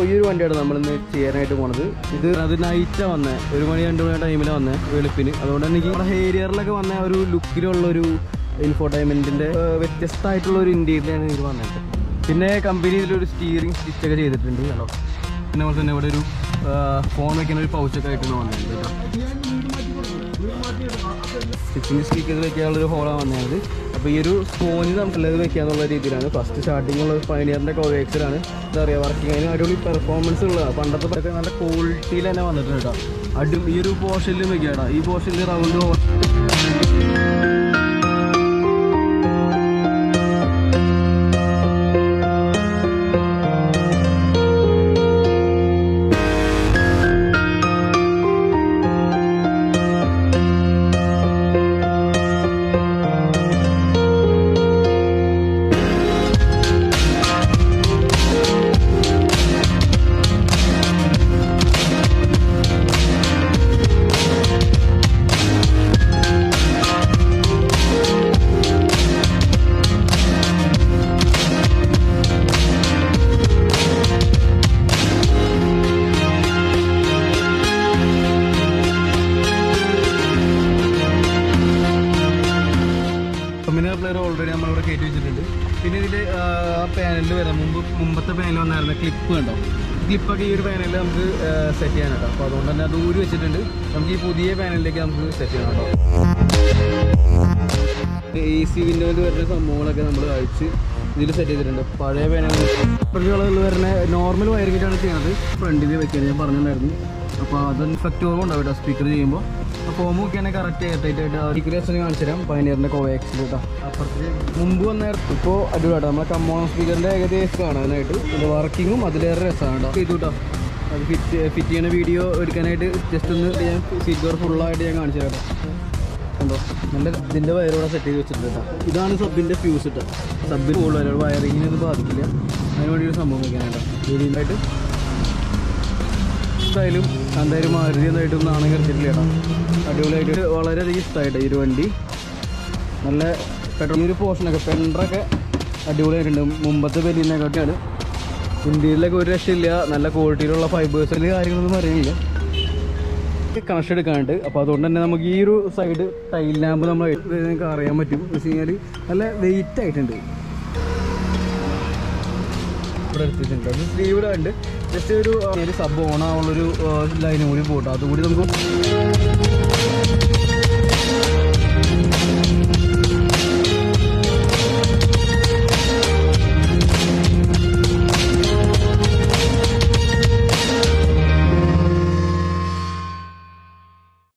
അപ്പോൾ ഈ ഒരു വണ്ടിയാണ് നമ്മളിന്ന് ചെയ്യാനായിട്ട് പോണത്. അത് നൈറ്റാണ് വന്നത്, 1 മണി 2 മണി ടൈമിലാണ് വന്നത് വെളുപ്പിന്. അതുകൊണ്ട് തന്നെ എനിക്ക് നമ്മുടെ ഹേരിയറിലൊക്കെ വന്ന ഒരു ലുക്കിലുള്ളൊരു ഇൻഫോർടൈൻമെൻറ്റിൻ്റെ വ്യത്യസ്തമായിട്ടുള്ളൊരു ഇന്ത്യയിലാണ് ഇത് വന്നത്. പിന്നെ കമ്പനി ഇതിലൊരു സ്റ്റിയറിംഗ് സ്റ്റിച്ചൊക്കെ ചെയ്തിട്ടുണ്ട് കേട്ടോ. പിന്നെ അതുപോലെ തന്നെ ഇവിടെ ഒരു ഫോൺ വയ്ക്കുന്ന ഒരു പൗച്ചൊക്കെ ആയിട്ടാണ് വന്നത് കേട്ടോ. സ്റ്റിച്ചിങ് സ്റ്റിക്ക് ചെയ്ത് വെക്കാനുള്ളൊരു ഹോളാണ് വന്നത്. അപ്പോൾ ഈ ഒരു സ്പോഞ്ച് നമുക്കുള്ളത് വെക്കാന്നുള്ള രീതിയിലാണ്. ഫസ്റ്റ് സ്റ്റാർട്ടിങ്ങുള്ള പയനിയറിൻ്റെ കോവേക്സിലാണ്. എന്താ പറയുക, വർക്കിംഗ് അതിന് അടിപൊളി പെർഫോമൻസ് ഉള്ളതാണ്. പണ്ടത്തെ ഒക്കെ നല്ല ക്വാളിറ്റിയിൽ തന്നെ വന്നിട്ടുണ്ട് കേട്ടോ. ഈ ഒരു പോർഷനിലും വെക്കുക കേട്ടോ. ഈ പോർഷനിൽ റൗണ്ട് പ്ലെയർ ഓൾറെഡി നമ്മളിവിടെ കയറ്റി വെച്ചിട്ടുണ്ട്. പിന്നെ ഇതിൽ പാനലിൽ വരാം. മുമ്പത്തെ പാനൽ വന്നായിരുന്നു ക്ലിപ്പ് കണ്ടോ. ക്ലിപ്പൊക്കെ ഈ ഒരു പാനലിൽ നമുക്ക് സെറ്റ് ചെയ്യാൻ കേട്ടോ. അപ്പോൾ അതുകൊണ്ട് തന്നെ അത് ഊരി വെച്ചിട്ടുണ്ട്. നമുക്ക് ഈ പുതിയ പാനലിലേക്ക് നമുക്ക് സെറ്റ് ചെയ്യണം കേട്ടോ. AC വിൻഡോയിൽ വരുന്ന സംഭവങ്ങളൊക്കെ നമ്മൾ അഴിച്ച് ഇതിൽ സെറ്റ് ചെയ്തിട്ടുണ്ട്. പഴയ പാനലുകൾ വരുന്ന നോർമൽ വയറിങ്ങിട്ടാണ് ചെയ്യുന്നത്. ഫ്രണ്ടിൽ വെക്കാൻ ഞാൻ പറഞ്ഞിട്ടുണ്ടായിരുന്നു. അപ്പോൾ അത് ഇഫക്റ്റ് കുറവുണ്ടാവും കേട്ടോ സ്പീക്കർ ചെയ്യുമ്പോൾ. അപ്പോൾ ഫോം നോക്കിയാണെങ്കിൽ കറക്റ്റ് എയർടൈറ്റായിട്ട് സ്പീക്കർ കാണിച്ചു തരാം. പയനിയറിൻ്റെ കോവേക്സിൽ കേട്ടോ. അപ്പുറത്ത് മുമ്പ് വന്നായിരുന്നു. ഇപ്പോൾ അടിപൊളിയാട്ടോ. നമ്മളെ കമ്പോണൻ സ്പീക്കറിൻ്റെ ഏകദേശം കാണാനായിട്ട് ഇത് വർക്കിങ്ങും അതിലേറെ രസമാണ് കേട്ടോ. ചെയ്തു കേട്ടോ. അത് ഫിറ്റ് ചെയ്യുന്ന വീഡിയോ എടുക്കാനായിട്ട് ജസ്റ്റ് ഒന്ന് ഞാൻ സീറ്റ് കവർ ഫുള്ളായിട്ട് ഞാൻ കാണിച്ചു തരാം കണ്ടോ. നല്ല ഇതിൻ്റെ വയറോടെ സെറ്റ് ചെയ്ത് വെച്ചിട്ടുണ്ട് കേട്ടോ. ഇതാണ് സബിൻ്റെ ഫ്യൂസ് കേട്ടോ. സബിന് കൂടുതൽ വയറിങ്ങിനൊന്നും ബാധിക്കില്ല. അതിന് വേണ്ടി ഒരു സംഭവം വയ്ക്കാനായിട്ടോ. രീതിയിലായിട്ട് എന്തായാലും എന്തായാലും മാരുതി എന്നായിട്ടും നാണം കറിച്ചിട്ടില്ല കേട്ടോ. അടിപൊളിയായിട്ട് വളരെയധികം ഇഷ്ടമായിട്ട് ഈ ഒരു വണ്ടി. നല്ല പെട്രോൾ ഈ ഒരു പോർഷനൊക്കെ പെൻഡറൊക്കെ അടിപൊളിയായിട്ടുണ്ട്. മുമ്പത്തെ ബലീനൊക്കെയാണ്. ഇന്ത്യയിലൊക്കെ ഒരു രക്ഷയില്ല. നല്ല ക്വാളിറ്റിയിലുള്ള ഫൈബേഴ്സിൽ കാര്യങ്ങളൊന്നും അറിയില്ല. കണക്ഷൻ എടുക്കാനുണ്ട്. അപ്പോൾ അതുകൊണ്ട് തന്നെ നമുക്ക് ഈ ഒരു സൈഡ് ടൈൽ ലാമ്പ് നമ്മൾ നിങ്ങൾക്ക് അറിയാൻ പറ്റും. എന്ന് വെച്ച് കഴിഞ്ഞാൽ നല്ല വെയിറ്റ് ആയിട്ടുണ്ട്. ഇവിടെ എടുത്തിട്ടുണ്ട്. അത് സ്ലീവിലുണ്ട്. ജസ്റ്റ് ഒരു സബ് ഓൺ ആവുള്ളൊരു ലൈനും കൂടി പോട്ടോ. അതുകൂടി നമുക്ക്